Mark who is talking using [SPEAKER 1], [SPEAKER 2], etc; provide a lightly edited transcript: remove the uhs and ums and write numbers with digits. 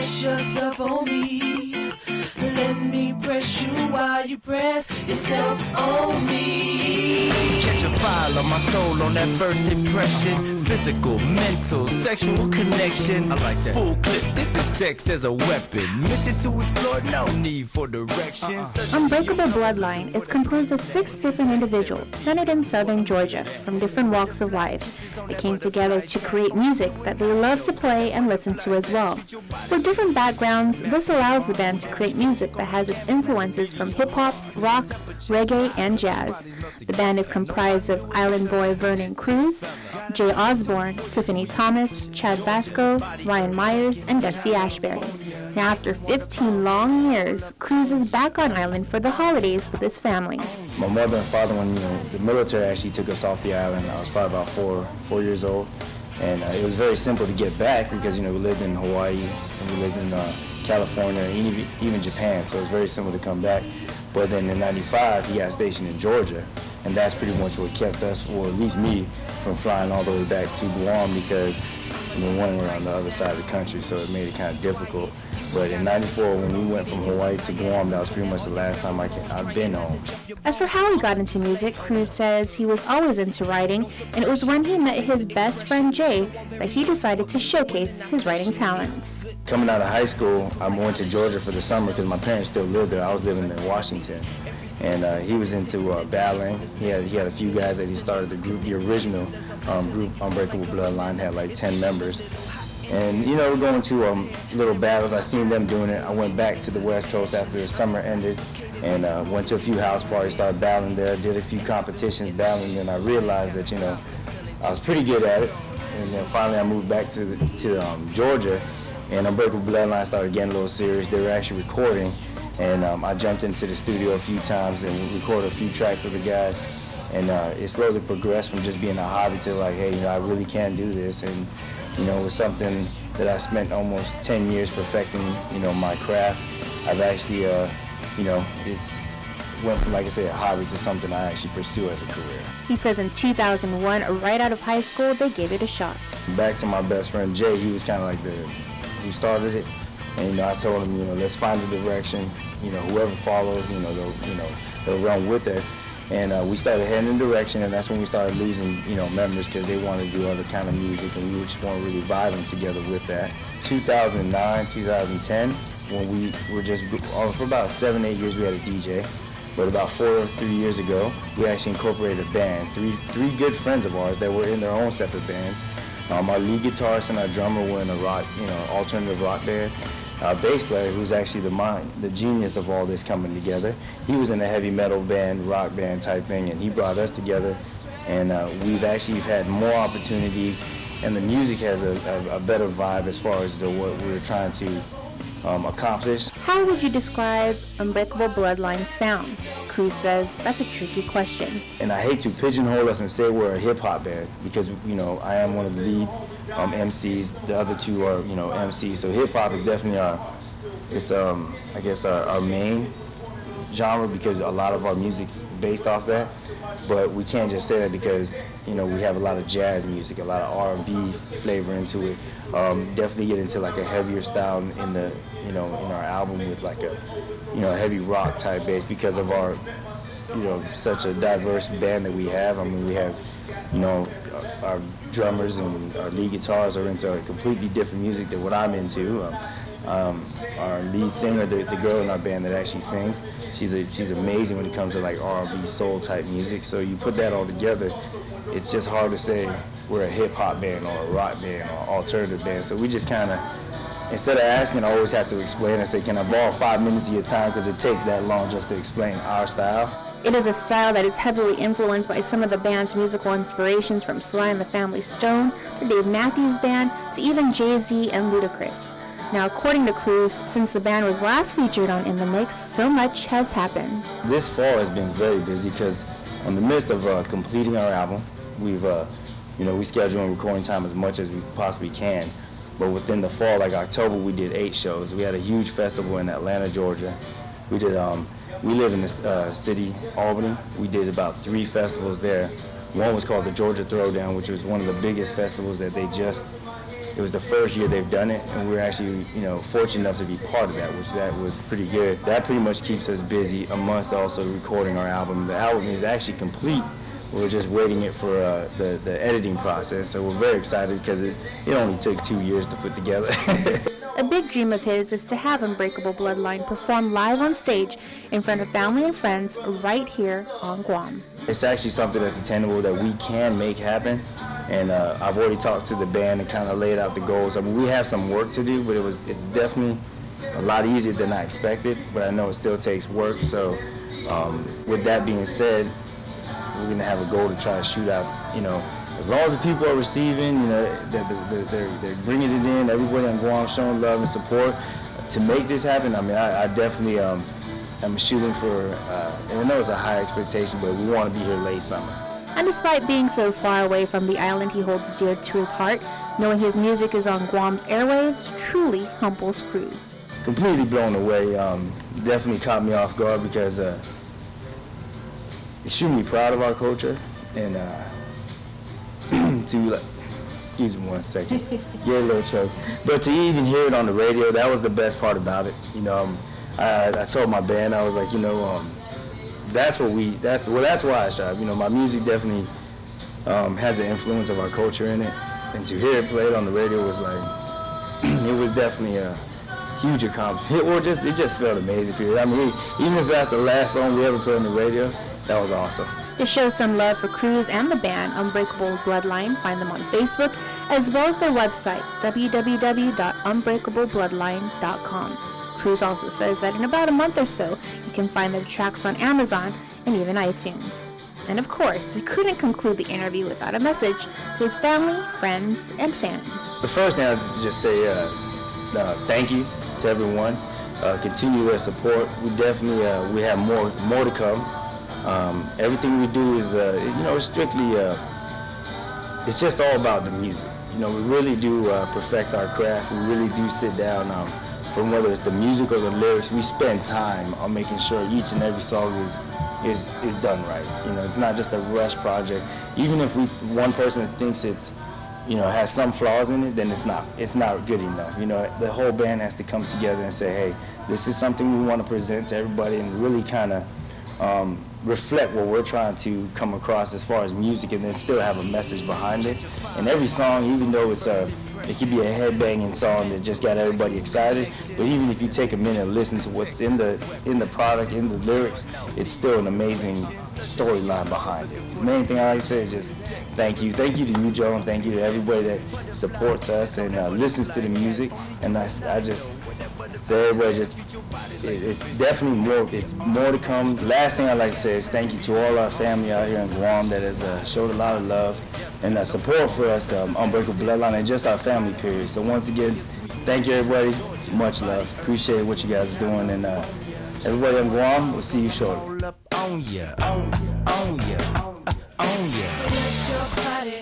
[SPEAKER 1] Press yourself on me. Let me press you while you press yourself on me.
[SPEAKER 2] Catch a file on my soul on that first impression. Physical, mental, sexual connection. I like that. Full clip, this is sex as a weapon. Mission to explore, no need for direction.
[SPEAKER 3] Unbreakable Bloodline is composed of 6 different individuals centered in southern Georgia from different walks of life. They came together to create music that they love to play and listen to as well. With different backgrounds, this allows the band to create music that has its influences from hip-hop, rock, reggae, and jazz. The band is comprised of Island Boy Vernon Cruz, Jay Osborne, Tiffany Thomas, Chad Vasco, Ryan Myers, and Desi Ashbury. Now, after 15 long years, Cruz is back on island for the holidays with his family.
[SPEAKER 4] My mother and father, when the military actually took us off the island, I was probably about four years old, and it was very simple to get back because we lived in Hawaii and we lived in California and even Japan, so it was very simple to come back. But then in '95, he got stationed in Georgia, and that's pretty much what kept us, or at least me, from flying all the way back to Guam because one were on the other side of the country, so it made it kind of difficult. But in '94, when we went from Hawaii to Guam, that was pretty much the last time I've been home.
[SPEAKER 3] As for how he got into music, Cruz says he was always into writing, and it was when he met his best friend Jay that he decided to showcase his writing talents.
[SPEAKER 4] Coming out of high school, I went to Georgia for the summer because my parents still lived there. I was living in Washington. And he was into battling. He had a few guys that he started the group, the original group, Unbreakable Bloodline, had like 10 members. And we're going to little battles. I seen them doing it. I went back to the West Coast after the summer ended and went to a few house parties, started battling there, did a few competitions battling, and I realized that I was pretty good at it. And then finally I moved back to Georgia, and Unbreakable Bloodline started getting a little serious. They were actually recording. And I jumped into the studio a few times and recorded a few tracks with the guys. And it slowly progressed from just being a hobby to like, hey, I really can do this. And, it was something that I spent almost 10 years perfecting, my craft. I've actually, it's went from, like I said, a hobby to something I actually pursue as a career.
[SPEAKER 3] He says in 2001, right out of high school, they gave it a shot. Back
[SPEAKER 4] to my best friend Jay, he was kind of like who started it. And I told him, let's find a direction. Whoever follows, they'll run with us. And we started heading in a direction, and that's when we started losing, members because they wanted to do other kind of music, and we just weren't really vibing together with that. 2009, 2010, when we were just for about 7-8 years, we had a DJ. But about 3 years ago, we actually incorporated a band. Three good friends of ours that were in their own separate bands. Our lead guitarist and our drummer were in a rock, alternative rock band. Our bass player, who's actually the genius of all this coming together, he was in a heavy metal band, rock band type thing, and he brought us together. And we've actually had more opportunities, and the music has a better vibe as far as what we're trying to accomplish.
[SPEAKER 3] How would you describe Unbreakable Bloodline's sound? Cruz says that's a tricky question.
[SPEAKER 4] And I hate to pigeonhole us and say we're a hip-hop band because, I am one of the lead MCs. The other two are, MCs. So hip-hop is definitely our main genre because a lot of our music's based off that. But we can't just say that because, we have a lot of jazz music, a lot of R&B flavor into it. Definitely get into like a heavier style in the, in our album with like a, heavy rock type bass because of our, such a diverse band that we have. I mean, we have, our drummers and our lead guitars are into a completely different music than what I'm into. Our lead singer, the girl in our band that actually sings, she's amazing when it comes to like R&B soul type music. So you put that all together, it's just hard to say we're a hip hop band or a rock band or alternative band. So we just kind of, instead of asking, I always have to explain and say, can I borrow 5 minutes of your time because it takes that long just to explain our style.
[SPEAKER 3] It is a style that is heavily influenced by some of the band's musical inspirations from Sly and the Family Stone, the Dave Matthews Band, to even Jay-Z and Ludacris. Now, according to Cruz, since the band was last featured on In the Mix, so much has happened.
[SPEAKER 4] This fall has been very busy because in the midst of completing our album, we've, we schedule recording time as much as we possibly can. But within the fall, like October, we did 8 shows. We had a huge festival in Atlanta, Georgia. We did, we live in this city, Albany. We did about 3 festivals there. One was called the Georgia Throwdown, which was one of the biggest festivals that they just It was the first year they've done it, and we were actually, you know, fortunate enough to be part of that, which that was pretty good. That pretty much keeps us busy amongst also recording our album. The album is actually complete. We're just waiting it for the editing process, so we're very excited because it only took 2 years to put together.
[SPEAKER 3] A big dream of his is to have Unbreakable Bloodline perform live on stage in front of family and friends right here on Guam.
[SPEAKER 4] It's actually something that's attainable that we can make happen, and I've already talked to the band and kind of laid out the goals. I mean, we have some work to do, but it's definitely a lot easier than I expected, but I know it still takes work. So with that being said, we're going to have a goal to try to shoot out, you know, as long as the people are receiving, you know, they're bringing it in, everybody on Guam showing love and support. To make this happen, I mean, I definitely am shooting for, and I know it's a high expectation, but we want to be here late summer.
[SPEAKER 3] And despite being so far away from the island he holds dear to his heart, knowing his music is on Guam's airwaves truly humbles Cruz.
[SPEAKER 4] Completely blown away. Definitely caught me off guard because extremely proud of our culture, and to, excuse me 1 second, get a little choke. But to even hear it on the radio, that was the best part about it. You know, I told my band, I was like, you know, that's why I strive. You know, my music definitely has an influence of our culture in it, and to hear it played on the radio was like, it was definitely a huge accomplishment. It just felt amazing, period. I mean, even if that's the last song we ever played on the radio, that was awesome.
[SPEAKER 3] To show some love for Cruz and the band, Unbreakable Bloodline, find them on Facebook, as well as their website, www.unbreakablebloodline.com. Cruz also says that in about a month or so, you can find their tracks on Amazon and even iTunes. And of course, we couldn't conclude the interview without a message to his family, friends, and fans.
[SPEAKER 4] The first thing I'd just say, thank you to everyone. Continue their support. We definitely we have more to come. Everything we do is, you know, strictly, it's just all about the music. You know, we really do perfect our craft. We really do sit down, from whether it's the music or the lyrics, we spend time on making sure each and every song is done right. You know, it's not just a rush project. Even if one person thinks it's, you know, has some flaws in it, then it's not good enough. You know, the whole band has to come together and say, hey, this is something we want to present to everybody, and really kind of reflect what we're trying to come across as far as music, and then still have a message behind it. And every song, even though it could be a headbanging song that just got everybody excited, but even if you take a minute and listen to what's in the product, in the lyrics, it's still an amazing storyline behind it. The main thing I like to say is just thank you to you, Joe, and thank you to everybody that supports us and listens to the music. And I just say, everybody, it's definitely more to come. The last thing I'd like to say is thank you to all our family out here in Guam that has showed a lot of love and support for us, Unbreakable Bloodline, and just our family, period. So once again, thank you, everybody. Much love. Appreciate what you guys are doing, and everybody in Guam, we'll see you shortly.
[SPEAKER 2] On ya, on ya, on ya.
[SPEAKER 1] Bless your body.